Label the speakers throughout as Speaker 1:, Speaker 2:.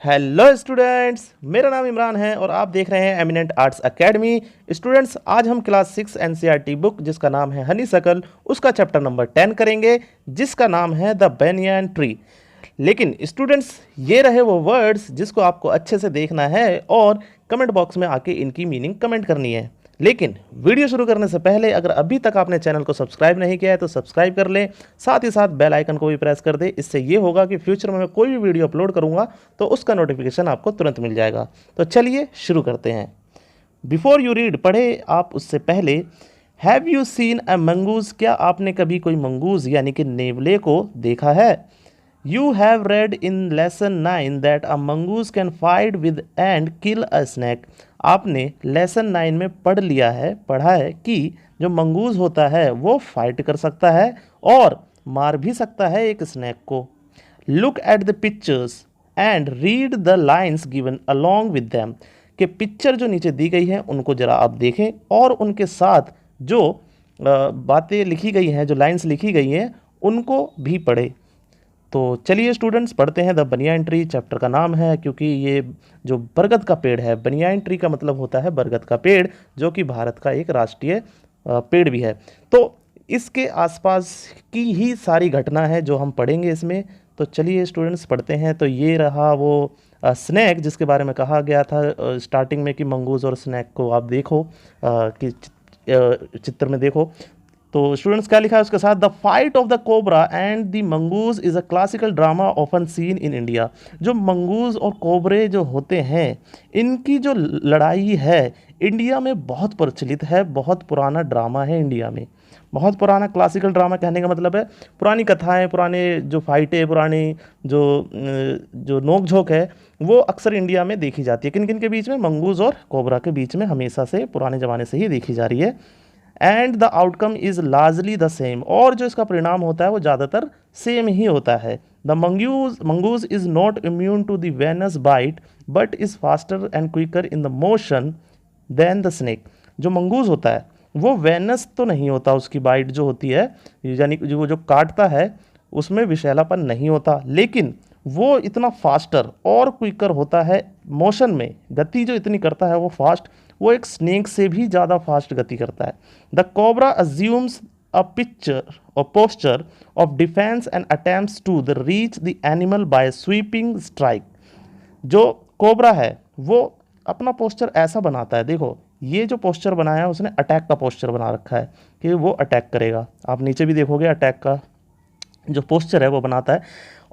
Speaker 1: Hello students, मेरा नाम इमरान है और आप देख रहे हैं एमिनेंट आर्ट्स एकेडमी। स्टूडेंट्स, आज हम क्लास 6 एनसीईआरटी बुक जिसका नाम है हनीसकल, उसका चैप्टर नंबर 10 करेंगे जिसका नाम है द बेनियन ट्री। लेकिन स्टूडेंट्स, ये रहे वो वर्ड्स जिसको आपको अच्छे से देखना है और कमेंट बॉक्स में आके इनकी मीनिंग कमेंट करनी है। लेकिन वीडियो शुरू करने से पहले अगर अभी तक आपने चैनल को सब्सक्राइब नहीं किया है तो सब्सक्राइब कर लें, साथ ही साथ बेल आइकन को भी प्रेस कर दें। इससे ये होगा कि फ्यूचर में मैं कोई भी वीडियो अपलोड करूंगा तो उसका नोटिफिकेशन आपको तुरंत मिल जाएगा। तो चलिए शुरू करते हैं। बिफोर यू रीड, पढ़े आप उससे पहले, have you seen a mongoose, क्या आपने कभी कोई मंगूज यानी कि नेवले को देखा है? You have read in lesson 9 that a mongoose can fight with and kill a snake. आपने लेसन 9 में पढ़ा है कि जो मंगूज होता है वो फाइट कर सकता है और मार भी सकता है एक स्नैक को। Look at the pictures and read the lines given along with them, कि पिक्चर जो नीचे दी गई है उनको जरा आप देखें और उनके साथ जो बातें लिखी गई हैं, जो लाइन्स लिखी गई हैं, उनको भी पढ़े। तो चलिए स्टूडेंट्स, पढ़ते हैं द बनियान ट्री। चैप्टर का नाम है, क्योंकि ये जो बरगद का पेड़ है, बनियान ट्री का मतलब होता है बरगद का पेड़, जो कि भारत का एक राष्ट्रीय पेड़ भी है। तो इसके आसपास की ही सारी घटना है जो हम पढ़ेंगे इसमें। तो चलिए स्टूडेंट्स पढ़ते हैं। तो ये रहा वो स्नैक जिसके बारे में कहा गया था स्टार्टिंग में कि मंगूज और स्नैक को आप देखो, कि चित्र में देखो। तो स्टूडेंट्स क्या लिखा है उसके साथ, the fight of the cobra and the mongoose is a classical drama often seen in India. जो मंगूज और कोबरे जो होते हैं, इनकी जो लड़ाई है इंडिया में बहुत प्रचलित है, बहुत पुराना ड्रामा है इंडिया में, बहुत पुराना। क्लासिकल ड्रामा कहने का मतलब है पुरानी कथाएं, पुराने जो फाइटें, पुरानी जो नोक झोंक है, वो अक्सर इंडिया में देखी जाती है। किन किन के बीच में? मंगूज और कोबरा के बीच में हमेशा से, पुराने ज़माने से ही देखी जा रही है। And the outcome is largely the same, और जो इसका परिणाम होता है वो ज़्यादातर सेम ही होता है। The mongoose is not immune to the venomous bite but is faster and quicker in the motion than the snake. जो मंगूज होता है वो वेनस तो नहीं होता, उसकी बाइट जो होती है, यानी जो काटता है उसमें विषैलापन नहीं होता, लेकिन वो इतना फास्टर और क्विकर होता है मोशन में, गति जो इतनी करता है वो फास्ट, वो एक स्नेक से भी ज़्यादा फास्ट गति करता है। The cobra assumes a picture और posture of defence and attempts to the reach the animal by sweeping strike. जो कोबरा है वो अपना पोस्चर ऐसा बनाता है, देखो ये जो पोस्चर बनाया है उसने अटैक का पोस्चर बना रखा है कि वो अटैक करेगा। आप नीचे भी देखोगे अटैक का जो पोस्चर है वो बनाता है,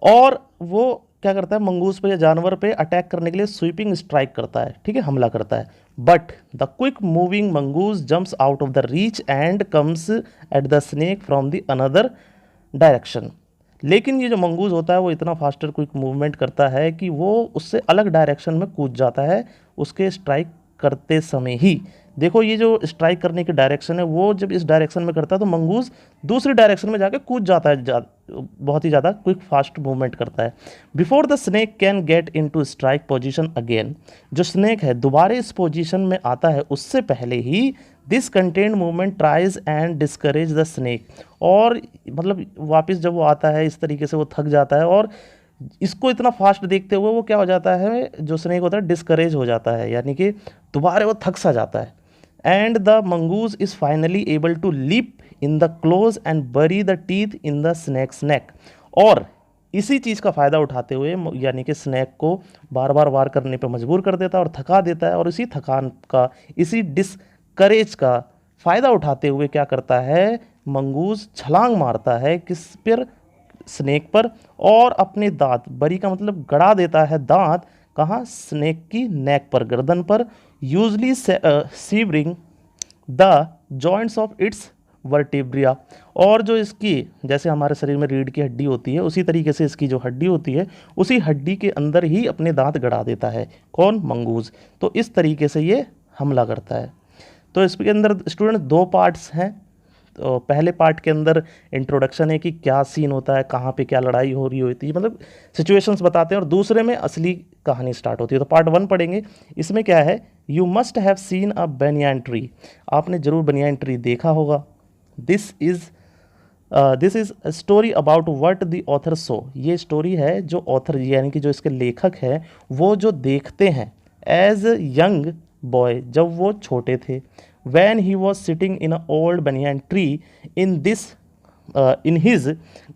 Speaker 1: और वो क्या करता है, मंगूस पे या जानवर पे अटैक करने के लिए स्वीपिंग स्ट्राइक करता है, ठीक है, हमला करता है। But the quick moving mongoose jumps out of the reach and comes at the snake from the another direction. लेकिन ये जो मंगूज होता है वो इतना फास्टर क्विक मूवमेंट करता है कि वो उससे अलग डायरेक्शन में कूद जाता है उसके स्ट्राइक करते समय ही। देखो ये जो स्ट्राइक करने की डायरेक्शन है वो जब इस डायरेक्शन में करता है तो मंगूज दूसरी डायरेक्शन में जाके कूद जाता है, बहुत ही ज़्यादा क्विक फास्ट मूवमेंट करता है। Before the snake can get into strike position again, जो स्नेक है दोबारा इस पोजीशन में आता है उससे पहले ही this content movement tries and discourage the snake, और मतलब वापस जब वो आता है इस तरीके से वो थक जाता है और इसको इतना फास्ट देखते हुए वो क्या हो जाता है, जो स्नेक होता है डिस्करेज हो जाता है, यानी कि दोबारा वो थक सा जाता है। And the mongoose is finally able to leap in the close and bury the teeth in the snake's neck, और इसी चीज़ का फ़ायदा उठाते हुए यानी कि स्नैक को बार बार वार करने पर मजबूर कर देता है और थका देता है, और इसी थकान का, इसी डिस्करेज का फ़ायदा उठाते हुए क्या करता है, मंगूज छलांग मारता है किस पर? स्नेक पर, और अपने दांत, बरी का मतलब गड़ा देता है दांत, कहाँ? स्नेक की नेक पर, गर्दन पर, usually severing the joints of its vertebrae. और जो इसकी, जैसे हमारे शरीर में रीढ़ की हड्डी होती है उसी तरीके से इसकी जो हड्डी होती है उसी हड्डी के अंदर ही अपने दांत गड़ा देता है। कौन? मंगूज। तो इस तरीके से ये हमला करता है। तो इसके अंदर स्टूडेंट दो पार्ट्स हैं। तो पहले पार्ट के अंदर इंट्रोडक्शन है कि क्या सीन होता है, कहाँ पे क्या लड़ाई हो रही होती है, मतलब सिचुएशंस बताते हैं, और दूसरे में असली कहानी स्टार्ट होती है। तो पार्ट 1 पढ़ेंगे। इसमें क्या है, you must have seen a banyan tree, आपने ज़रूर बनियान ट्री देखा होगा। This is this is a story about what the author so. ये स्टोरी है जो ऑथर यानी कि जो इसके लेखक हैं वो जो देखते हैं एज यंग बॉय, जब वो छोटे थे। When he was sitting in a old बनियान tree in this in his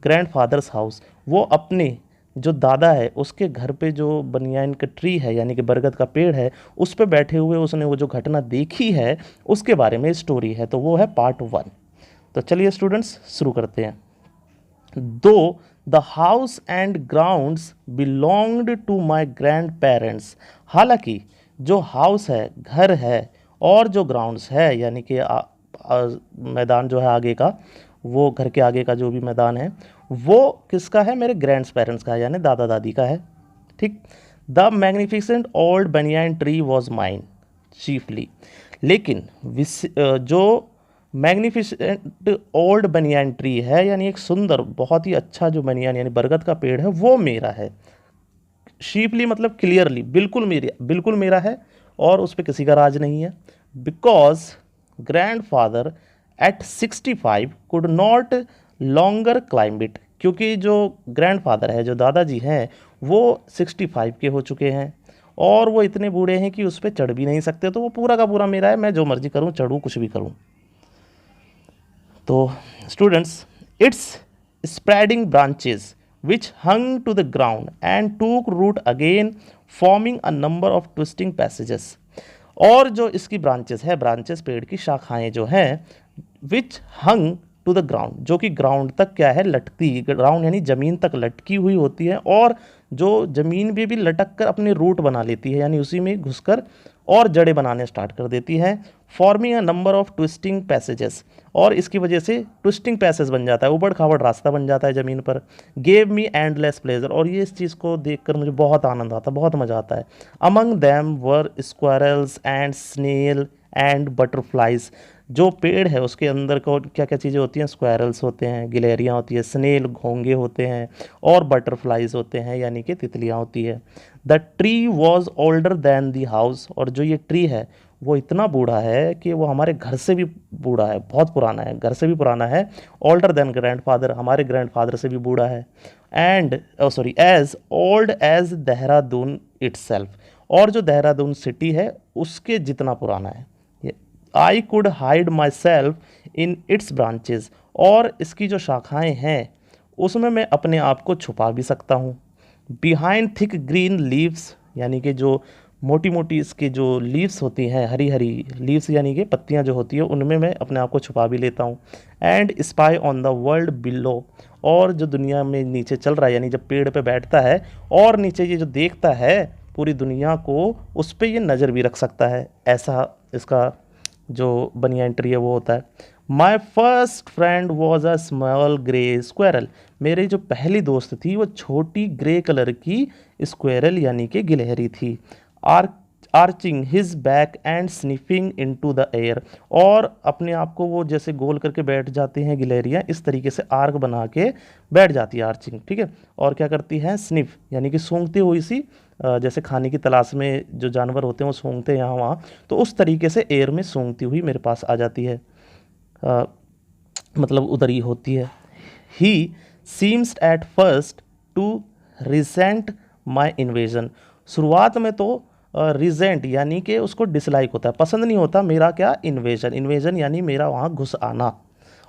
Speaker 1: grand fathers house. वो अपने जो दादा है उसके घर पे जो बनियान का ट्री है यानी कि बरगद का पेड़ है उस पे बैठे हुए उसने वो जो घटना देखी है उसके बारे में स्टोरी है। तो वो है पार्ट 1। तो चलिए स्टूडेंट्स शुरू करते हैं। Though the house and grounds belonged to my grandparents. हालांकि जो हाउस है, घर है, और जो ग्राउंड्स है यानी कि मैदान जो है आगे का, वो घर के आगे का जो भी मैदान है वो किसका है? मेरे ग्रैंड पेरेंट्स का है यानी दादा दादी का है। ठीक। द मैग्निफिसेंट ओल्ड बनियान ट्री वॉज माइन चीफली। लेकिन जो मैग्निफिसेंट ओल्ड बनियान ट्री है यानी एक सुंदर बहुत ही अच्छा जो बनियान यानी बरगद का पेड़ है वो मेरा है। शीपली मतलब क्लियरली, बिल्कुल मेरा है और उस पर किसी का राज नहीं है। Because grand father eight 65 could not longer climb it. क्योंकि जो ग्रैंड फादर है, जो दादाजी हैं, वो 65 के हो चुके हैं और वो इतने बूढ़े हैं कि उस पर चढ़ भी नहीं सकते। तो वो पूरा का पूरा मेरा है, मैं जो मर्जी करूँ, चढ़ूँ, कुछ भी करूँ। तो students, it's spreading branches which hung to the ground and took root again forming a number of twisting passages। और जो इसकी ब्रांचेस है, ब्रांचेस पेड़ की शाखाएं जो हैं, which hung to the ground, जो कि ग्राउंड तक क्या है? लटकती। ग्राउंड यानी जमीन तक लटकी हुई होती है और जो जमीन पे भी लटक कर अपने रूट बना लेती है यानी उसी में घुसकर और जड़ें बनाने स्टार्ट कर देती है। Forming a number of twisting passages, और इसकी वजह से ट्विस्टिंग पैसेज बन जाता है, उबड़ खाबड़ रास्ता बन जाता है ज़मीन पर। गेव मी एंडलेस प्लेजर, और ये इस चीज़ को देखकर मुझे बहुत आनंद आता है, बहुत मज़ा आता है। Among them were squirrels and snail and butterflies. जो पेड़ है उसके अंदर को क्या क्या चीज़ें होती हैं? स्क्वायरल्स होते हैं, गिलहरियाँ होती है, स्नेल घोंगे होते हैं, और बटरफ्लाइज होते हैं यानी कि तितलियाँ होती है। The tree was older than the house, और जो ये ट्री है वो इतना बूढ़ा है कि वो हमारे घर से भी बूढ़ा है, बहुत पुराना है, घर से भी पुराना है। ओल्डर देन ग्रैंडफादर, हमारे ग्रैंडफादर से भी बूढ़ा है। And as old as Dehradun itself, और जो देहरादून सिटी है उसके जितना पुराना है। I could hide myself in its branches, और इसकी जो शाखाएँ हैं उसमें मैं अपने आप को छुपा भी सकता हूँ। बिहाइंड थिक ग्रीन लीव्स, यानी कि जो मोटी मोटी इसकी जो लीव्स होती हैं, हरी हरी लीव्स यानी कि पत्तियां जो होती है, उनमें मैं अपने आप को छुपा भी लेता हूँ। And spy on the world below, और जो दुनिया में नीचे चल रहा है यानी जब पेड़ पे बैठता है और नीचे ये जो देखता है पूरी दुनिया को, उस पर ये नज़र भी रख सकता है। ऐसा इसका जो बनियान ट्री है वो होता है। My first friend was a small grey squirrel, मेरी जो पहली दोस्त थी वो छोटी ग्रे कलर की स्क्वायरल यानी कि गिलहरी थी। Arching his back and sniffing into the air, और अपने आप को वो जैसे गोल करके बैठ जाती हैं गिलहरियाँ, इस तरीके से आर्क बना के बैठ जाती है, आर्चिंग। ठीक है। और क्या करती हैं? स्निफ यानी कि सूंघती हुई सी, जैसे खाने की तलाश में जो जानवर होते हैं वो सूंघते हैं यहाँ वहाँ, तो उस तरीके से एयर में सूंघती हुई मेरे पास आ जाती है, मतलब उधर ही होती है। He seems at first to resent my invasion, शुरुआत में तो रिजेंट यानी कि उसको डिसलाइक होता है, पसंद नहीं होता मेरा क्या? इन्वेजन। इन्वेजन यानी मेरा वहाँ घुस आना।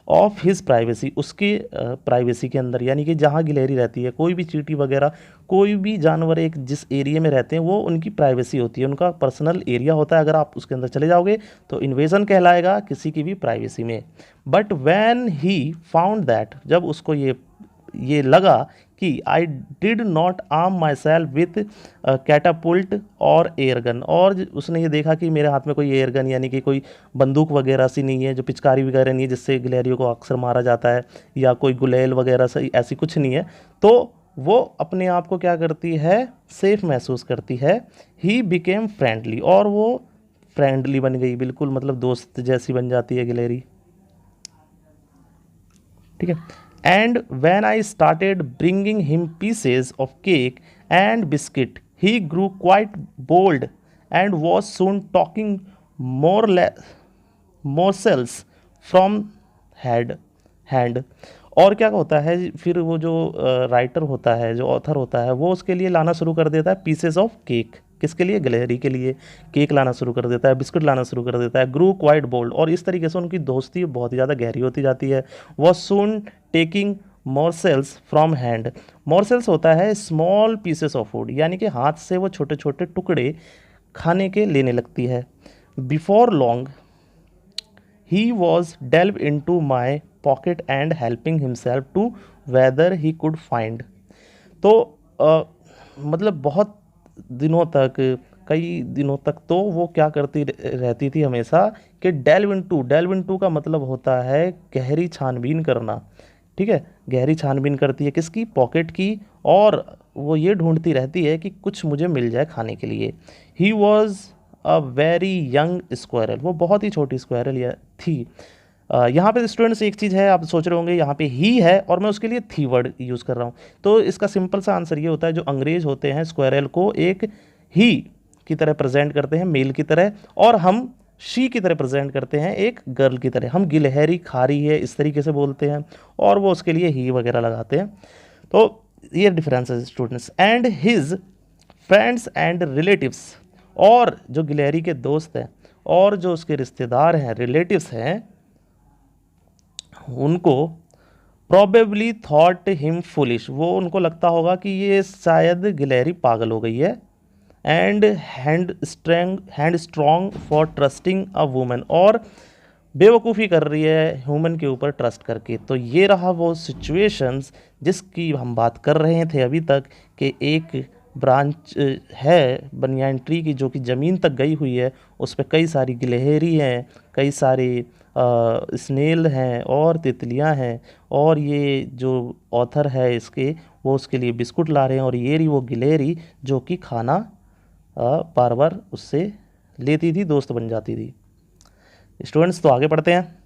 Speaker 1: ऑफ हिज प्राइवेसी, उसकी प्राइवेसी के अंदर, यानी कि जहाँ गिलहरी रहती है, कोई भी चींटी वगैरह, कोई भी जानवर एक जिस एरिया में रहते हैं वो उनकी प्राइवेसी होती है, उनका पर्सनल एरिया होता है। अगर आप उसके अंदर चले जाओगे तो इन्वेजन कहलाएगा, किसी की भी प्राइवेसी में। But when he found that, जब उसको ये लगा कि I did not arm my self with catapult और एयरगन, और उसने ये देखा कि मेरे हाथ में कोई एयरगन यानी कि कोई बंदूक वगैरह सी नहीं है, जो पिचकारी वगैरह नहीं है जिससे गिलहरियों को अक्सर मारा जाता है, या कोई गुलेल वगैरह से ऐसी कुछ नहीं है, तो वो अपने आप को क्या करती है? सेफ महसूस करती है। ही बिकेम फ्रेंडली, और वो फ्रेंडली बन गई, बिल्कुल मतलब दोस्त जैसी बन जाती है गिलहरी। ठीक है। And when I started bringing him pieces of cake and biscuit he grew quite bold and was soon talking morsels from hand. और क्या होता है फिर वो जो राइटर होता है, जो ऑथर होता है, वो उसके लिए लाना शुरू कर देता है पीसेस ऑफ केक। किसके लिए? गिलहरी के लिए केक लाना शुरू कर देता है, बिस्कुट लाना शुरू कर देता है। ग्रू क्वाइट बोल्ड, और इस तरीके से उनकी दोस्ती बहुत ही ज़्यादा गहरी होती जाती है। Was soon taking morsels from hand. Morsels होता है स्मॉल पीसेस ऑफ फूड, यानी कि हाथ से वो छोटे छोटे टुकड़े खाने के लेने लगती है। Before long he was delve into my pocket and helping himself to whatever he could find. तो मतलब बहुत दिनों तक, कई दिनों तक तो वो क्या करती रहती थी हमेशा कि डेल्व इनटू का मतलब होता है गहरी छानबीन करना। ठीक है, गहरी छानबीन करती है किसकी? पॉकेट की। और वो ये ढूंढती रहती है कि कुछ मुझे मिल जाए खाने के लिए। He was a very young squirrel, वो बहुत ही छोटी स्क्वायरल थी। यहाँ पे स्टूडेंट्स एक चीज़ है, आप सोच रहे होंगे यहाँ पे ही है और मैं उसके लिए थी वर्ड यूज़ कर रहा हूँ। तो इसका सिंपल सा आंसर ये होता है, जो अंग्रेज होते हैं स्क्वायरल को एक ही की तरह प्रेजेंट करते हैं, मेल की तरह, और हम शी की तरह प्रेजेंट करते हैं एक गर्ल की तरह। हम गिलहरी खा रही है इस तरीके से बोलते हैं और वो उसके लिए ही वगैरह लगाते हैं। तो ये डिफरेंस है students. And his friends and relatives, और जो गिलहरी के दोस्त हैं और जो उसके रिश्तेदार हैं, रिलेटिव्स हैं, उनको प्रॉबेबली थॉट हिम फुलिश, वो उनको लगता होगा कि ये शायद गिलहरी पागल हो गई है। And hand strong for trusting a woman, और बेवकूफ़ी कर रही है ह्यूमन के ऊपर ट्रस्ट करके। तो ये रहा वो सिचुएशंस जिसकी हम बात कर रहे थे अभी तक, कि एक ब्रांच है बनियान ट्री की जो कि ज़मीन तक गई हुई है, उस पर कई सारी गिलहरी हैं, कई सारे स्नेल हैं और तितलियां हैं, और ये जो ऑथर है इसके, वो उसके लिए बिस्कुट ला रहे हैं, और ये रही वो गिलहरी जो कि खाना बार बार उससे लेती थी, दोस्त बन जाती थी। स्टूडेंट्स तो आगे पढ़ते हैं।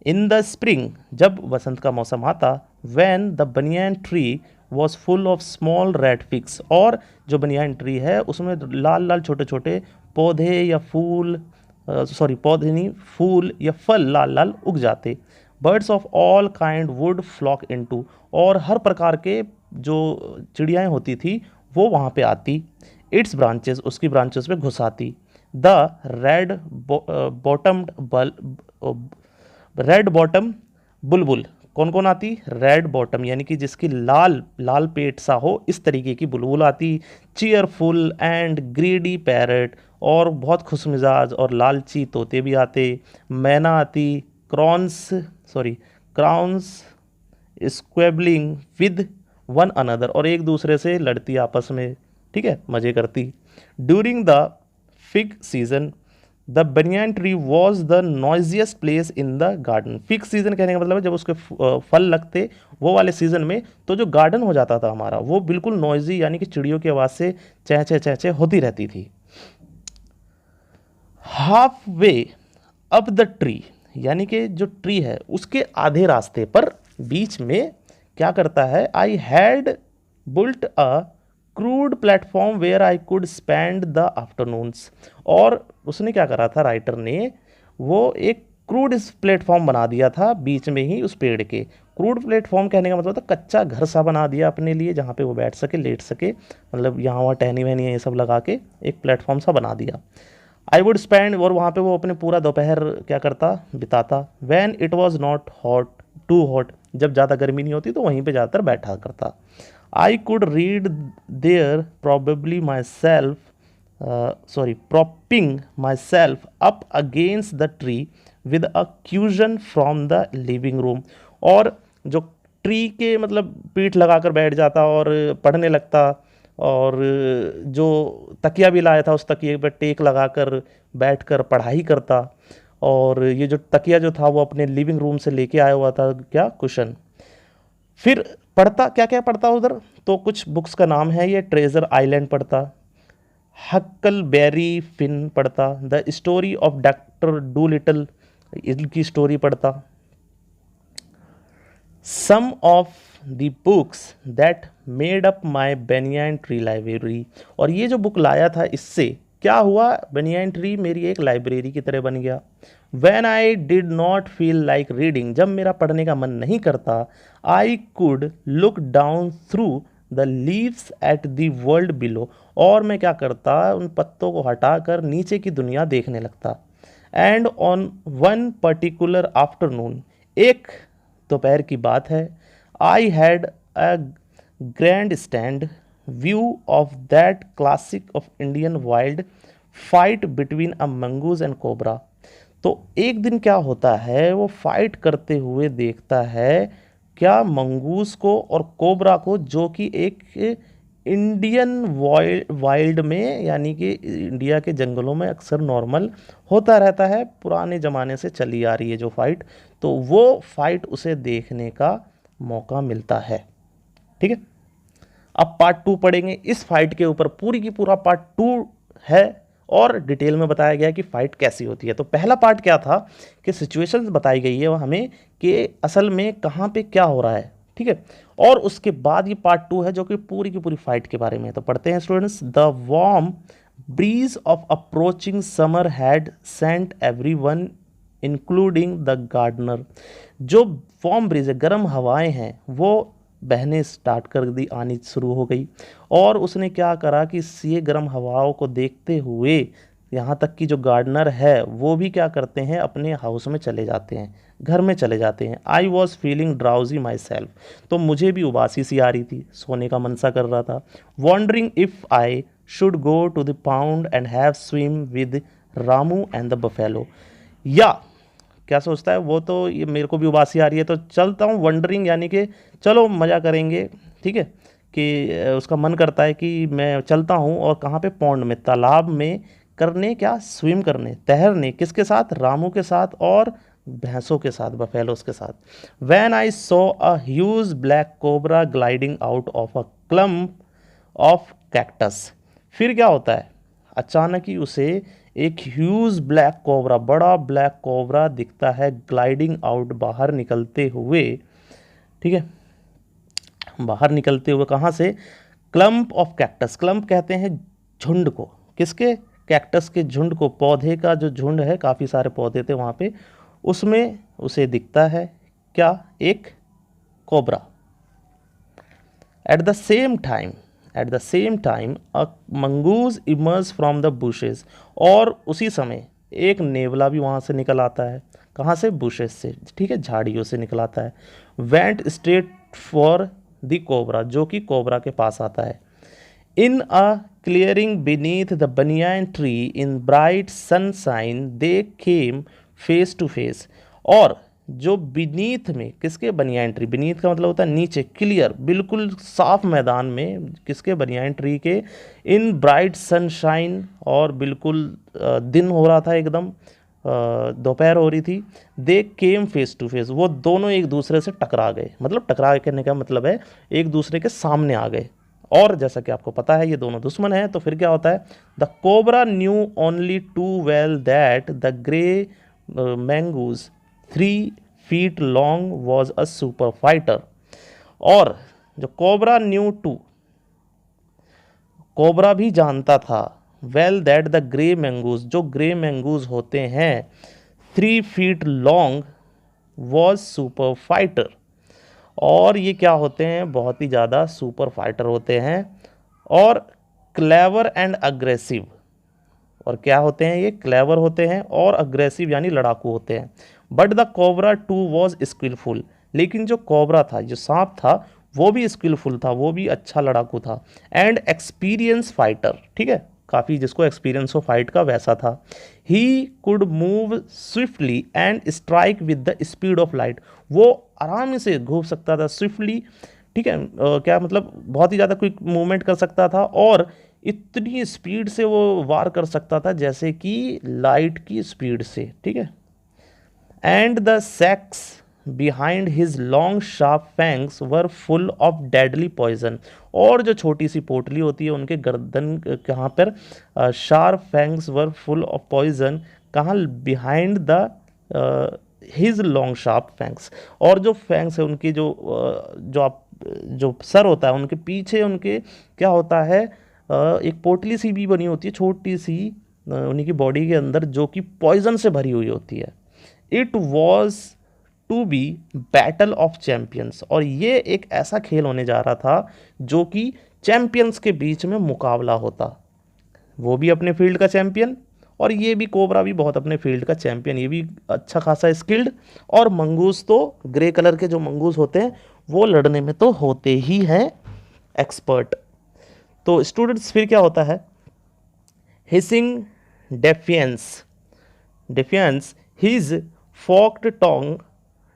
Speaker 1: इन द स्प्रिंग, जब वसंत का मौसम आता, when the banyan tree was full of small red figs, और जो बनियान ट्री है उसमें लाल लाल छोटे छोटे पौधे या फूल, पौधे नहीं, फूल या फल लाल लाल उग जाते। Birds of all kind would flock into, और हर प्रकार के जो चिड़ियाएँ होती थी वो वहाँ पे आती। इट्स ब्रांचेस, उसकी ब्रांचेस पे घुस आती। द रेड बॉटम्ड रेड बॉटम बुलबुल, कौन कौन आती? रेड बॉटम यानी कि जिसकी लाल लाल पेट सा हो, इस तरीके की बुलबुल आती। चीयरफुल एंड ग्रीडी पैरट, और बहुत खुशमिजाज और लालची तोते भी आते। मैना आती। क्राउन्स स्क्वेबलिंग विद वन अनदर, और एक दूसरे से लड़ती आपस में, ठीक है, मज़े करती। During the fig season the banyan tree was the noisiest place in the garden. Fig season कहने का मतलब है जब उसके फल लगते वो वाले सीजन में, तो जो गार्डन हो जाता था हमारा वो बिल्कुल नॉइजी, यानी कि चिड़ियों की आवाज़ से चह चह चह चह होती रहती थी। Half way up the tree, यानी कि जो ट्री है उसके आधे रास्ते पर, बीच में क्या करता है? I had built a crude platform where I could spend the afternoons, और उसने क्या करा था राइटर ने? वो एक क्रूड प्लेटफॉर्म बना दिया था बीच में ही उस पेड़ के। क्रूड प्लेटफॉर्म कहने का मतलब था कच्चा घर सा बना दिया अपने लिए जहाँ पे वो बैठ सके, लेट सके, मतलब यहाँ वहाँ टहनी वहनी ये सब लगा के एक प्लेटफॉर्म सा बना दिया। आई वुड स्पेंड, और वहाँ पे वो अपने पूरा दोपहर क्या करता? बिताता। When it was not hot too hot, जब ज़्यादा गर्मी नहीं होती तो वहीं पे ज़्यादातर बैठा करता। I could read there probably myself propping myself up against the tree with a cushion from the living room, और जो ट्री के मतलब पीठ लगाकर बैठ जाता और पढ़ने लगता, और जो तकिया भी लाया था उस तकिए पर टेक लगाकर बैठकर पढ़ाई करता। और ये जो तकिया जो था वो अपने लिविंग रूम से लेके आया हुआ था, क्या? कुशन। फिर पढ़ता, क्या क्या पढ़ता उधर? तो कुछ बुक्स का नाम है ये, ट्रेजर आइलैंड पढ़ता, हक्कल बेरी फिन पढ़ता, the story of Doctor Dolittle, इनकी स्टोरी पढ़ता। Some of the books that made up my banyan tree library, और ये जो बुक लाया था इससे क्या हुआ, बनियान ट्री मेरी एक लाइब्रेरी की तरह बन गया। When I did not feel like reading, जब मेरा पढ़ने का मन नहीं करता, I could look down through the leaves at the world below, और मैं क्या करता, उन पत्तों को हटाकर नीचे की दुनिया देखने लगता। And on one particular afternoon, एक दोपहर की बात है, I had a grand stand view of that classic of Indian wild fight between a mongoose and cobra. तो एक दिन क्या होता है, वो फाइट करते हुए देखता है क्या, मंगूस को और कोबरा को, जो कि एक इंडियन वाइल्ड में यानी कि इंडिया के जंगलों में अक्सर नॉर्मल होता रहता है, पुराने ज़माने से चली आ रही है जो फाइट, तो वो फाइट उसे देखने का मौका मिलता है। ठीक है, अब पार्ट 2 पढ़ेंगे। इस फाइट के ऊपर पूरी की पूरा पार्ट 2 है और डिटेल में बताया गया है कि फाइट कैसी होती है। तो पहला पार्ट क्या था कि सिचुएशंस बताई गई है वो हमें कि असल में कहाँ पे क्या हो रहा है। ठीक है, और उसके बाद ये पार्ट 2 है जो कि पूरी की पूरी फाइट के बारे में है। तो पढ़ते हैं students. The warm breeze of approaching summer had sent everyone including the gardener. जो वार्म ब्रीज है, गर्म हवाएं हैं, वो बहने स्टार्ट कर दी, आनी शुरू हो गई। और उसने क्या करा कि ये गर्म हवाओं को देखते हुए यहाँ तक कि जो गार्डनर है वो भी क्या करते हैं, अपने हाउस में चले जाते हैं, घर में चले जाते हैं। I was feeling drowsy my self, तो मुझे भी उबासी सी आ रही थी, सोने का मन सा कर रहा था। Wondering if I should go to the pond and have swim with Ramu and the buffalo. या क्या सोचता है वो, तो ये मेरे को भी उबासी आ रही है तो चलता हूँ, वंडरिंग यानी कि चलो मज़ा करेंगे। ठीक है, कि उसका मन करता है कि मैं चलता हूँ, और कहाँ पे, पौंड में, तालाब में, करने क्या, स्विम करने, तैरने, किसके साथ, रामू के साथ और भैंसों के साथ, बफेलोस के साथ। When I so a huge black cobra gliding out of a clump of cactus. फिर क्या होता है, अचानक ही उसे एक ह्यूज ब्लैक कोबरा, बड़ा ब्लैक कोबरा दिखता है, ग्लाइडिंग आउट, बाहर निकलते हुए। ठीक है, बाहर निकलते हुए कहाँ से, क्लम्प ऑफ कैक्टस। क्लम्प कहते हैं झुंड को, किसके, कैक्टस के झुंड को, पौधे का जो झुंड है, काफ़ी सारे पौधे थे वहाँ पे, उसमें उसे दिखता है क्या, एक cobra. Eight the same time a mongoose emerge from the bushes, और उसी समय एक नेवला भी वहाँ से निकल आता है, कहाँ से, बुशेस से। ठीक है, झाड़ियों से निकल आता है। Went straight for the cobra, जो कि कोबरा के पास आता है। In a clearing beneath the banyan tree in bright sunshine they came face to face. और जो बीनीथ में, किसके, बनियान ट्री, बीनीथ का मतलब होता है नीचे, क्लियर, बिल्कुल साफ मैदान में, किसके, बनियान ट्री के, इन ब्राइट सनशाइन, और बिल्कुल दिन हो रहा था एकदम, दोपहर हो रही थी। दे केम फेस टू फेस, वो दोनों एक दूसरे से टकरा गए, मतलब टकरा करने का मतलब है एक दूसरे के सामने आ गए। और जैसा कि आपको पता है ये दोनों दुश्मन हैं, तो फिर क्या होता है, the cobra knew only too well that the grey mongoose 3 feet long was a super fighter। और जो कोबरा न्यू टू, कोबरा भी जानता था, well that the grey mongoose, जो ग्रे मैंगूज होते हैं, 3 feet long was super fighter. और ये क्या होते हैं, बहुत ही ज़्यादा सुपर फाइटर होते हैं, और क्लेवर एंड अग्रेसिव। और क्या होते हैं ये, क्लेवर होते हैं और अग्रेसिव यानी लड़ाकू होते हैं। But the cobra too was skillful, लेकिन जो कोबरा था, जो सांप था, वो भी स्किलफुल था, वो भी अच्छा लड़ाकू था। एंड एक्सपीरियंस फाइटर, ठीक है, काफ़ी जिसको एक्सपीरियंस हो फाइट का वैसा था। He could move swiftly and strike with the speed of light, वो आराम से घूम सकता था स्विफ्टली। ठीक है, क्या मतलब, बहुत ही ज़्यादा क्विक मूवमेंट कर सकता था, और इतनी स्पीड से वो वार कर सकता था जैसे कि लाइट की स्पीड से। ठीक है, and the sacs behind his long sharp fangs were full of deadly poison, और जो छोटी सी पोटली होती है उनके गर्दन कहाँ पर, sharp fangs were full of poison, कहाँ, behind the his long sharp fangs, और जो फैंग्स है उनकी, जो जो सर होता है उनके पीछे, उनके क्या होता है, एक पोटली सी भी बनी होती है छोटी सी उन्हीं की बॉडी के अंदर, जो कि पॉइजन से भरी हुई होती है। It was to be battle of champions, और ये एक ऐसा खेल होने जा रहा था जो कि चैम्पियंस के बीच में मुकाबला होता। वो भी अपने फील्ड का चैम्पियन और ये भी, कोबरा भी बहुत अपने फील्ड का चैम्पियन, ये भी अच्छा खासा स्किल्ड। और मंगूस तो ग्रे कलर के जो मंगूस होते हैं वो लड़ने में तो होते ही हैं एक्सपर्ट। तो स्टूडेंट्स फिर क्या होता है, hissing defiance, defiance his forked tongue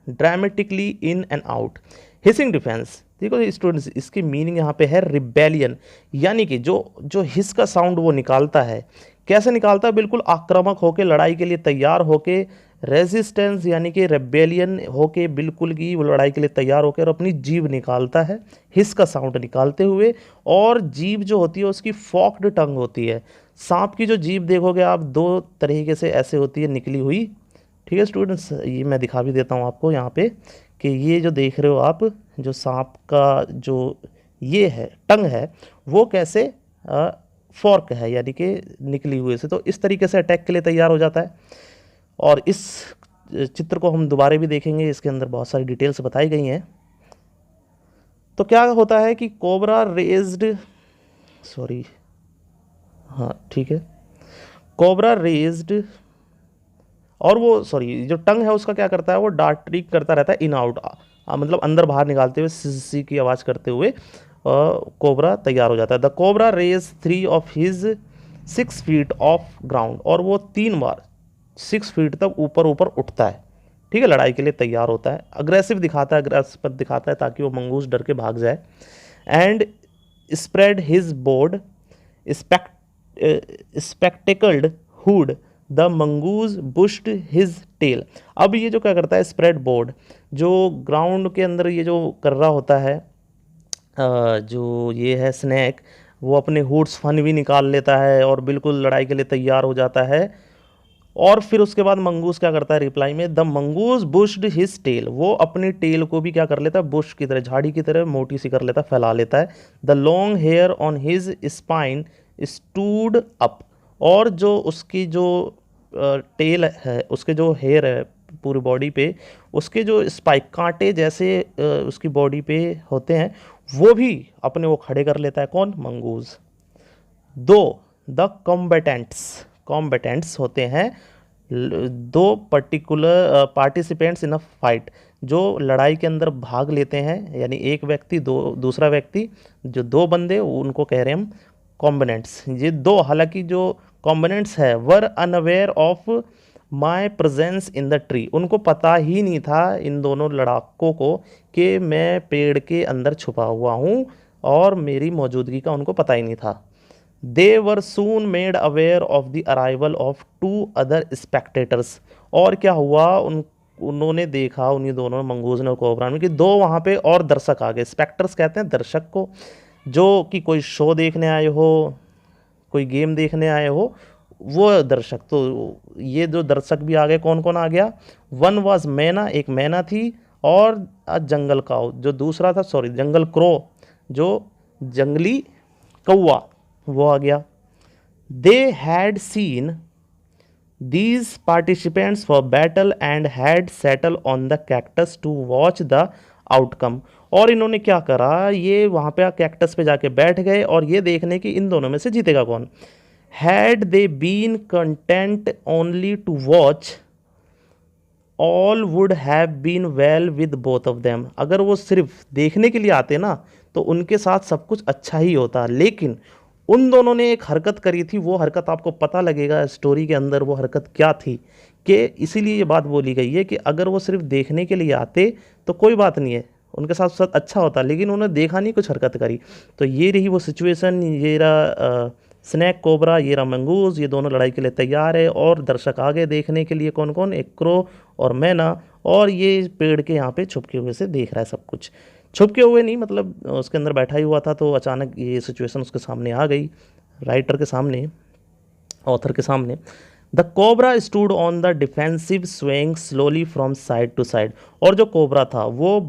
Speaker 1: dramatically in and out. Hissing defence, देखो स्टूडेंट्स, इसकी मीनिंग यहाँ पे है रिबेलियन, यानी कि जो जो हिस का साउंड वो निकालता है, कैसे निकालता है, बिल्कुल आक्रामक होके, लड़ाई के लिए तैयार होके, रेजिस्टेंस यानी कि रेबेलियन होके, बिल्कुल की वो लड़ाई के लिए तैयार होकर अपनी जीभ निकालता है, हिस का साउंड निकालते हुए। और जीभ जो होती है उसकी फॉक्ड टंग होती है। सांप की जो जीभ देखोगे आप, दो तरीके से ऐसे होती है निकली हुई। ठीक है स्टूडेंट्स, ये मैं दिखा भी देता हूँ आपको यहाँ पे कि ये जो देख रहे हो आप, जो सांप का जो ये है टंग है, वो कैसे फॉर्क है यानी कि निकली हुई से, तो इस तरीके से अटैक के लिए तैयार हो जाता है। और इस चित्र को हम दोबारा भी देखेंगे, इसके अंदर बहुत सारी डिटेल्स बताई गई हैं। तो क्या होता है कि कोबरा रेज्ड, सॉरी, हाँ ठीक है, कोबरा रेज्ड, और वो सॉरी जो टंग है उसका क्या करता है, वो डार्टिंग करता रहता है इन आउट, मतलब अंदर बाहर निकालते हुए, सी की आवाज़ करते हुए कोबरा तैयार हो जाता है। The cobra raise 3 of his 6 feet off ground, और वो 3 बार 6 फीट तक ऊपर ऊपर उठता है। ठीक है, लड़ाई के लिए तैयार होता है, अग्रेसिव दिखाता है, अग्रेसिव दिखाता है ताकि वो मंगूस डर के भाग जाए। And spread his broad spectacled hood the mongoose bushed his tail. अब ये जो क्या करता है, स्प्रेड बोर्ड, जो ग्राउंड के अंदर ये जो कर रहा होता है, जो ये है स्नैक, वो अपने हुड्स फन भी निकाल लेता है और बिल्कुल लड़ाई के लिए तैयार हो जाता है। और फिर उसके बाद मंगूस क्या करता है रिप्लाई में, द मंगूस बुश्ड हिज टेल, वो अपनी टेल को भी क्या कर लेता है, बुश की तरह, झाड़ी की तरह मोटी सी कर लेता है, फैला लेता है। The long hair on his spine stood up, और जो उसकी जो टेल है, उसके जो हेयर है पूरी बॉडी पे, उसके जो स्पाइक कांटे जैसे उसकी बॉडी पे होते हैं, वो भी अपने वो खड़े कर लेता है। कौन, मंगूज। दो द कॉम्बेटेंट्स होते हैं दो particular participants in a fight, जो लड़ाई के अंदर भाग लेते हैं, यानी एक व्यक्ति, दूसरा व्यक्ति, जो 2 बंदे, उनको कह रहे हैं हम कॉम्बिनेंट्स। ये 2, हालांकि जो कॉम्बिनेंट्स है, were unaware of my presence in the tree, उनको पता ही नहीं था इन दोनों लड़ाकों को कि मैं पेड़ के अंदर छुपा हुआ हूँ, और मेरी मौजूदगी का उनको पता ही नहीं था। They were soon made aware of the arrival of 2 other spectators, और क्या हुआ, उन्होंने देखा, उन्हीं दोनों मंगूज ने और कोबरा ने, कि 2 वहाँ पे और दर्शक आ गए। स्पेक्टर्स कहते हैं दर्शक को, जो कि कोई शो देखने आए हो, कोई गेम देखने आए हो, वो दर्शक। तो ये जो दर्शक भी आ गए, कौन कौन आ गया, वन वाज मैना, एक मैना थी, और जंगल काऊ जो दूसरा था, सॉरी जंगल क्रो, जो जंगली कौवा, वो आ गया। They had seen these participants for battle and had settled on the cactus to watch the outcome, और इन्होंने क्या करा, ये वहाँ पे कैक्टस पे जाके बैठ गए और ये देखने की इन दोनों में से जीतेगा कौन। Had they been content only to watch all would have been well with both of them, अगर वो सिर्फ देखने के लिए आते ना तो उनके साथ सब कुछ अच्छा ही होता, लेकिन उन दोनों ने एक हरकत करी थी, वो हरकत आपको पता लगेगा स्टोरी के अंदर वो हरकत क्या थी, कि इसीलिए ये बात बोली गई है कि अगर वो सिर्फ देखने के लिए आते तो कोई बात नहीं है, उनके साथ साथ अच्छा होता, लेकिन उन्होंने देखा नहीं, कुछ हरकत करी। तो ये रही वो सिचुएशन, ये रहा स्नैक कोबरा, ये रहा मंगूज, ये दोनों लड़ाई के लिए तैयार है, और दर्शक आगे देखने के लिए कौन कौन, एक क्रो और मैना, और ये पेड़ के यहाँ पे छुपके हुए से देख रहा है सब कुछ। छुपके हुए नहीं, मतलब उसके अंदर बैठा ही हुआ था, तो अचानक ये सिचुएशन उसके सामने आ गई, राइटर के सामने, ऑथर के सामने। The cobra stood on the defensive swaying slowly from side to side, और जो कोबरा था वो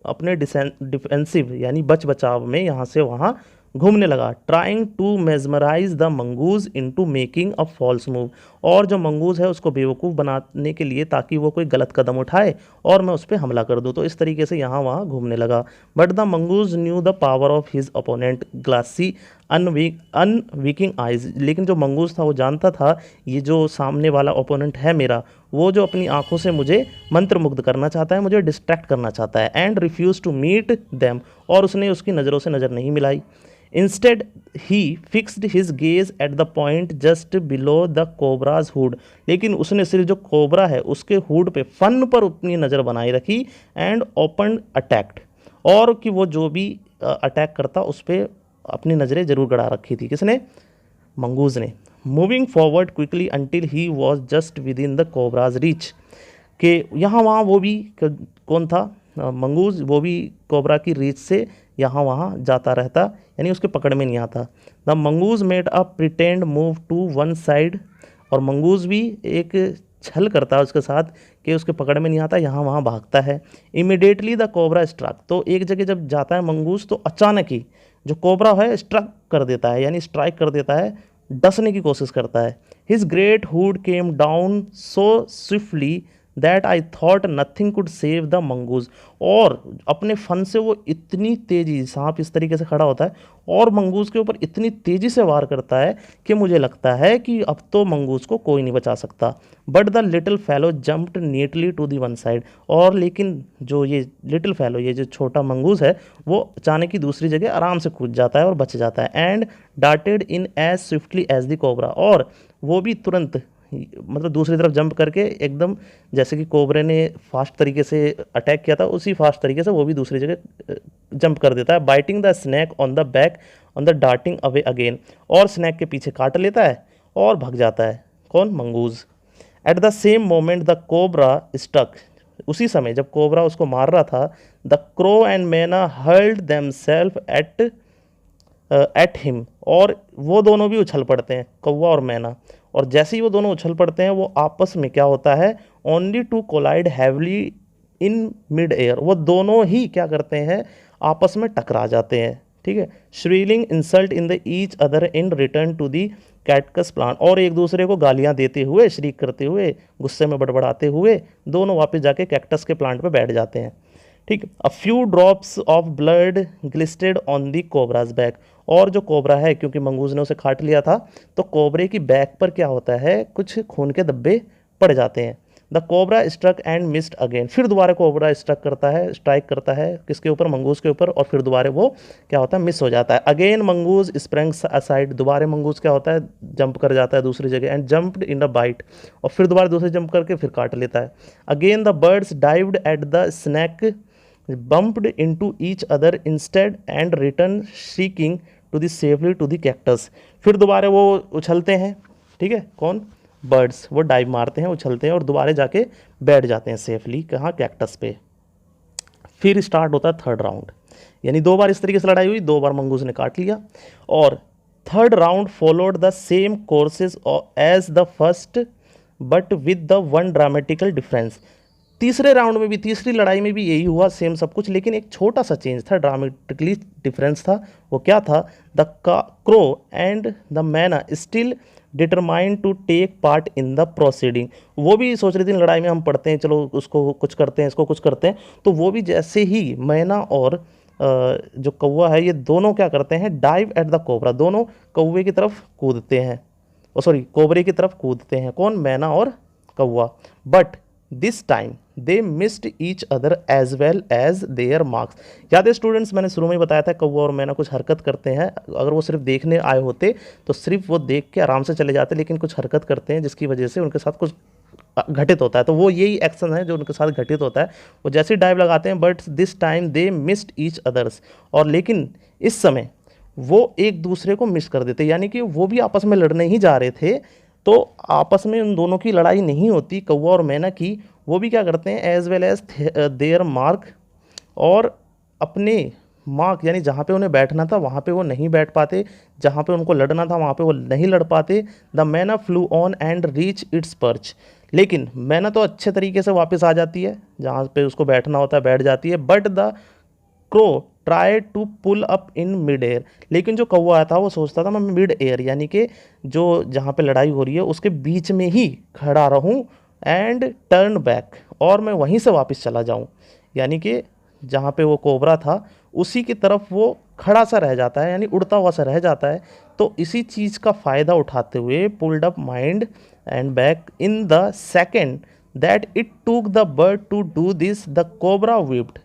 Speaker 1: अपने डिफेंसिव यानी बच बचाव में यहाँ से वहाँ घूमने लगा, trying to mesmerize the mongoose into making a false move, और जो मंगूज है उसको बेवकूफ़ बनाने के लिए ताकि वो कोई गलत कदम उठाए और मैं उस पर हमला कर दूँ। तो इस तरीके से यहाँ वहाँ घूमने लगा। But the mongoose knew the power of his opponent glassy unwinking eyes, लेकिन जो मंगूज था वो जानता था ये जो सामने वाला ओपोनेंट है मेरा, वो जो अपनी आंखों से मुझे मंत्रमुग्ध करना चाहता है, मुझे डिस्ट्रैक्ट करना चाहता है। And refuse to meet them, और उसने उसकी नज़रों से नज़र नहीं मिलाई। Instead he fixed his gaze at the point just below the cobra's hood, लेकिन उसने सिर्फ जो कोबरा है उसके हुड पे, फन पर अपनी नज़र बनाए रखी। एंड ओपन अटैक्ड, और कि वो जो भी अटैक करता उस पर अपनी नज़रें जरूर गड़ा रखी थी। किसने? मंगूज ने। Moving forward quickly until he was just with in the cobras reach, कि यहाँ वहाँ वो भी कौन था? मंगूज, वो भी कोबरा की रीच से यहाँ वहाँ जाता रहता, यानी उसके पकड़ में नहीं आता। The mongoose made a pretend move to one side, और मंगूज भी एक छल करता है उसके साथ कि उसके पकड़ में नहीं आता, यहाँ वहाँ भागता है। इमिडिएटली द कोबरा स्ट्रक, तो एक जगह जब जाता है मंगूज तो अचानक ही जो कोबरा है स्ट्रक कर देता है, यानी स्ट्राइक कर देता है, डसने की कोशिश करता है। His great hood came down so swiftly that I thought nothing could save the mongoose, और अपने फन से वो इतनी तेज़ी, सांप इस तरीके से खड़ा होता है और मंगूज के ऊपर इतनी तेज़ी से वार करता है कि मुझे लगता है कि अब तो मंगूज को कोई नहीं बचा सकता। But the little fellow jumped neatly to the one side, और लेकिन जो ये लिटिल फैलो, ये जो छोटा मंगूज है, वो अचानक ही दूसरी जगह आराम से कूद जाता है और बच जाता है। And darted in as swiftly as the cobra, और वो भी तुरंत, मतलब दूसरी तरफ जंप करके एकदम जैसे कि कोबरे ने फास्ट तरीके से अटैक किया था उसी फास्ट तरीके से वो भी दूसरी जगह जंप कर देता है। Biting the snake on the back on the darting away again, और स्नैक के पीछे काट लेता है और भाग जाता है। कौन? Mongoose. At the same moment the cobra struck, उसी समय जब कोबरा उसको मार रहा था, the crow and myna hurled themselves at him, और वो दोनों भी उछल पड़ते हैं, कौवा और मैना, और जैसे ही वो दोनों उछल पड़ते हैं वो आपस में क्या होता है? Only to collide heavily in mid air, वो दोनों ही क्या करते हैं? आपस में टकरा जाते हैं। ठीक है। Shrieking insult in the each other in return to the cactus plant, और एक दूसरे को गालियां देते हुए, शरीक करते हुए, गुस्से में बड़बड़ाते हुए दोनों वापस जाके कैक्टस के प्लांट पे बैठ जाते हैं। ठीक। A few drops of blood glistened on the cobra's back, और जो कोबरा है, क्योंकि मंगूज ने उसे काट लिया था, तो कोबरे की बैक पर क्या होता है? कुछ खून के धब्बे पड़ जाते हैं। The cobra struck and missed again, फिर दोबारा कोबरा स्ट्रक करता है, स्ट्राइक करता है, किसके ऊपर? मंगूज के ऊपर, और फिर दोबारा वो क्या होता है? मिस हो जाता है। अगेन मंगूज स्प्रंग्स असाइड, दोबारा मंगूज क्या होता है? जंप कर जाता है दूसरी जगह। And jumped in the bite, और फिर दोबारा दूसरे जंप करके फिर काट लेता है। Again the birds dived at the snake bumped into each other instead and returned shrieking to the safely to the cactus, फिर दोबारा वो उछलते हैं। ठीक है। कौन? बर्ड्स। वो डाइव मारते हैं, उछलते हैं और दोबारा जाके बैठ जाते हैं सेफली, कहाँ? कैक्टस पे। फिर स्टार्ट होता है थर्ड राउंड, यानी दो बार इस तरीके से लड़ाई हुई, दो बार मंगूज ने काट लिया, और third round followed the same courses as the first but with the one dramatical difference. तीसरे राउंड में भी, तीसरी लड़ाई में भी यही हुआ, सेम सब कुछ, लेकिन एक छोटा सा चेंज था, ड्रामेटिकली डिफरेंस था। वो क्या था? The crow and the myna still determined to take part in the proceeding, वो भी सोच रही थी लड़ाई में हम पढ़ते हैं, चलो उसको कुछ करते हैं, इसको कुछ करते हैं, तो वो भी जैसे ही मैना और जो कौवा है, ये दोनों क्या करते हैं? डाइव एट द कोबरा, दोनों कौवे की तरफ कूदते हैं, कोबरे की तरफ कूदते हैं। कौन? मैना और कौवा। But this time they missed each other as well as their marks. याद है स्टूडेंट्स, मैंने शुरू में बताया था कौवा और मैना कुछ हरकत करते हैं, अगर वो सिर्फ देखने आए होते तो सिर्फ वो देख के आराम से चले जाते, लेकिन कुछ हरकत करते हैं जिसकी वजह से उनके साथ कुछ घटित होता है, तो वो यही एक्शन है जो उनके साथ घटित होता है। वो जैसे ही डाइव लगाते हैं, but this time they missed each others, और लेकिन इस समय वो एक दूसरे को मिस कर देते, यानी कि वो भी आपस में लड़ने ही जा रहे थे, तो आपस में उन दोनों की लड़ाई नहीं होती, कौवा और मैना की। वो भी क्या करते हैं? As well as their mark, और अपने मार्क, यानी जहाँ पे उन्हें बैठना था वहाँ पे वो नहीं बैठ पाते, जहाँ पे उनको लड़ना था वहाँ पे वो नहीं लड़ पाते। द मैना flu on and reach its perch, लेकिन मैना तो अच्छे तरीके से वापस आ जाती है, जहाँ पे उसको बैठना होता है बैठ जाती है। But the crow try to pull up in mid air. लेकिन जो कौवा था वो सोचता था मैं मिड एयर यानी कि जो जहाँ पे लड़ाई हो रही है उसके बीच में ही खड़ा रहूं एंड टर्न बैक, और मैं वहीं से वापस चला जाऊं। यानी कि जहाँ पे वो कोबरा था उसी की तरफ वो खड़ा सा रह जाता है, यानी उड़ता हुआ सा रह जाता है। तो इसी चीज़ का फ़ायदा उठाते हुए pulled up mind and back in the second that it took the bird to do this the cobra whipped.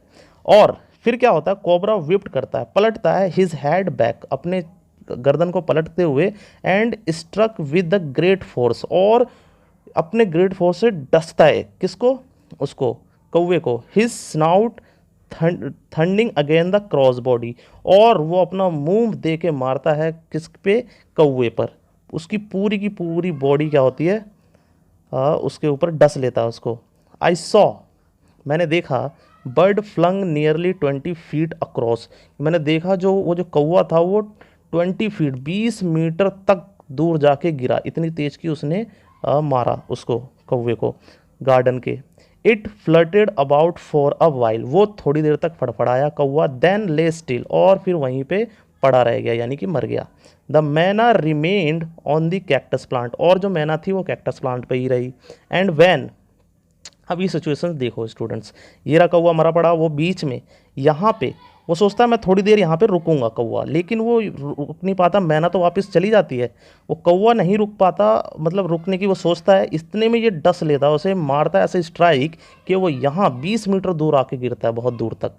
Speaker 1: और फिर क्या होता है, कोबरा विप्ड करता है, पलटता है हिज हेड बैक, अपने गर्दन को पलटते हुए, and struck with the great force, और अपने ग्रेट फोर्स से डसता है किसको, उसको कौवे को, his snout thudding again the crow's body, और वो अपना मुंह दे के मारता है किस पे, कौवे पर। उसकी पूरी की पूरी बॉडी क्या होती है, उसके ऊपर डस लेता है उसको। आई सॉ, मैंने देखा, bird flung nearly 20 feet across, मैंने देखा जो वो जो कौवा था वो 20 फीट 20 मीटर तक दूर जाके गिरा, इतनी तेज की उसने मारा उसको, कौवे को, गार्डन के। It fluttered about for a while, वो थोड़ी देर तक फड़फड़ाया कौवा, देन ले स्टिल, और फिर वहीं पे पड़ा रह गया यानी कि मर गया। द मैना remained on the cactus plant, और जो मैना थी वो कैक्टस प्लांट पे ही रही। एंड वैन, अब ये सिचुएशन देखो स्टूडेंट्स, ये रहा कौवा मरा पड़ा, वो बीच में, यहाँ पे वो सोचता है मैं थोड़ी देर यहाँ पे रुकूंगा कौवा, लेकिन वो रुक नहीं पाता, मैना तो वापस चली जाती है, वो कौवा नहीं रुक पाता, मतलब रुकने की वो सोचता है, इतने में ये डस लेता है उसे, मारता है ऐसे स्ट्राइक कि वो यहाँ 20 मीटर दूर आके गिरता है, बहुत दूर तक।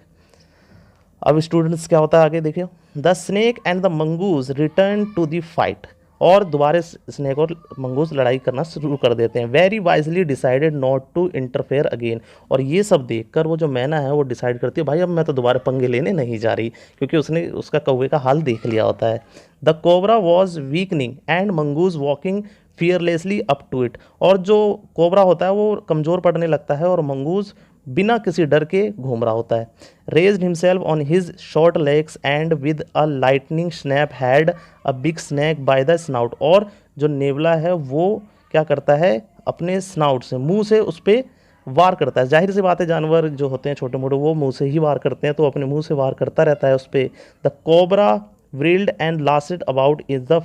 Speaker 1: अब स्टूडेंट्स क्या होता है आगे देखिए, the snake and the mongoose return to the fight, और दोबारा स्नेक और मंगूज लड़ाई करना शुरू कर देते हैं। Very wisely decided not to interfere again, और ये सब देखकर वो जो मैना है वो डिसाइड करती है भाई अब मैं तो दोबारा पंगे लेने नहीं जा रही, क्योंकि उसने उसका कौवे का हाल देख लिया होता है। The cobra was weakening and mongoose walking fearlessly up to it, और जो कोबरा होता है वो कमज़ोर पड़ने लगता है और मंगूज बिना किसी डर के घूम रहा होता है। Raised himself on his short legs and with a lightning snap had a big snack by the snout, और जो नेवला है वो क्या करता है, अपने स्नाउट से, मुंह से उस पर वार करता है। जाहिर सी बात है जानवर जो होते हैं छोटे मोटे वो मुंह से ही वार करते हैं, तो अपने मुंह से वार करता रहता है उस पर। The cobra whirled and lashed about is the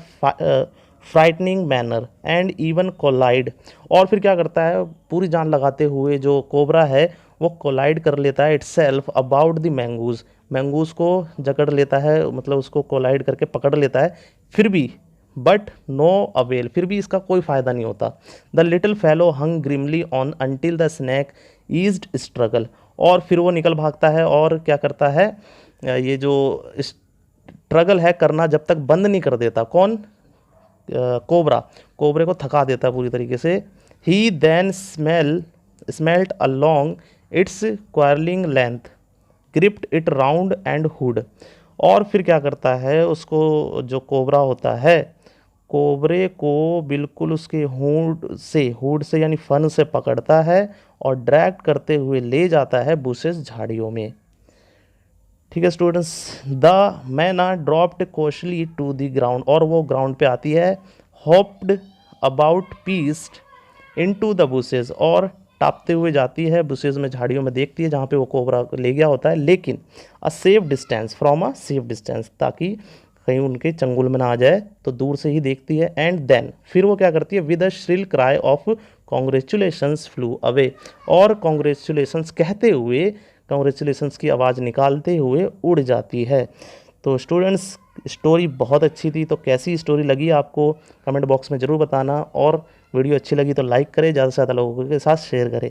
Speaker 1: frightening manner and even collide, और फिर क्या करता है, पूरी जान लगाते हुए जो कोबरा है वो कोलाइड कर लेता है itself about the mongoose, mongoose को जकड़ लेता है, मतलब उसको कोलाइड करके पकड़ लेता है, फिर भी बट नो अवेल, फिर भी इसका कोई फ़ायदा नहीं होता। The little fellow hung grimly on until the snake eased struggle, और फिर वो निकल भागता है और क्या करता है, ये जो स्ट्रगल है करना जब तक बंद नहीं कर देता, कौन, कोबरा, कोबरे को थका देता है पूरी तरीके से। He then smelt along its quarreling length, gripped it round and hood, और फिर क्या करता है, उसको जो कोबरा होता है, कोबरे को बिल्कुल उसके हुड से यानी फन से पकड़ता है और ड्रैग करते हुए ले जाता है बुशेस, झाड़ियों में। ठीक है स्टूडेंट्स, द मैना ड्रॉप्ड कोशली टू द ग्राउंड, और वो ग्राउंड पे आती है, hoped about pieced into the bushes, और टापते हुए जाती है बुशेस में, झाड़ियों में देखती है जहाँ पे वो कोबरा ले गया होता है, लेकिन a safe distance, from a safe distance, ताकि कहीं उनके चंगुल में ना आ जाए, तो दूर से ही देखती है। एंड देन फिर वो क्या करती है, with a shrill cry of congratulations flu away, और कॉन्ग्रेचुलेशंस कहते हुए, कॉन्ग्रेचुलेशंस की आवाज़ निकालते हुए उड़ जाती है। तो स्टूडेंट्स स्टोरी बहुत अच्छी थी, तो कैसी स्टोरी लगी आपको कमेंट बॉक्स में ज़रूर बताना, और वीडियो अच्छी लगी तो लाइक करें, ज़्यादा से ज़्यादा लोगों के साथ शेयर करें।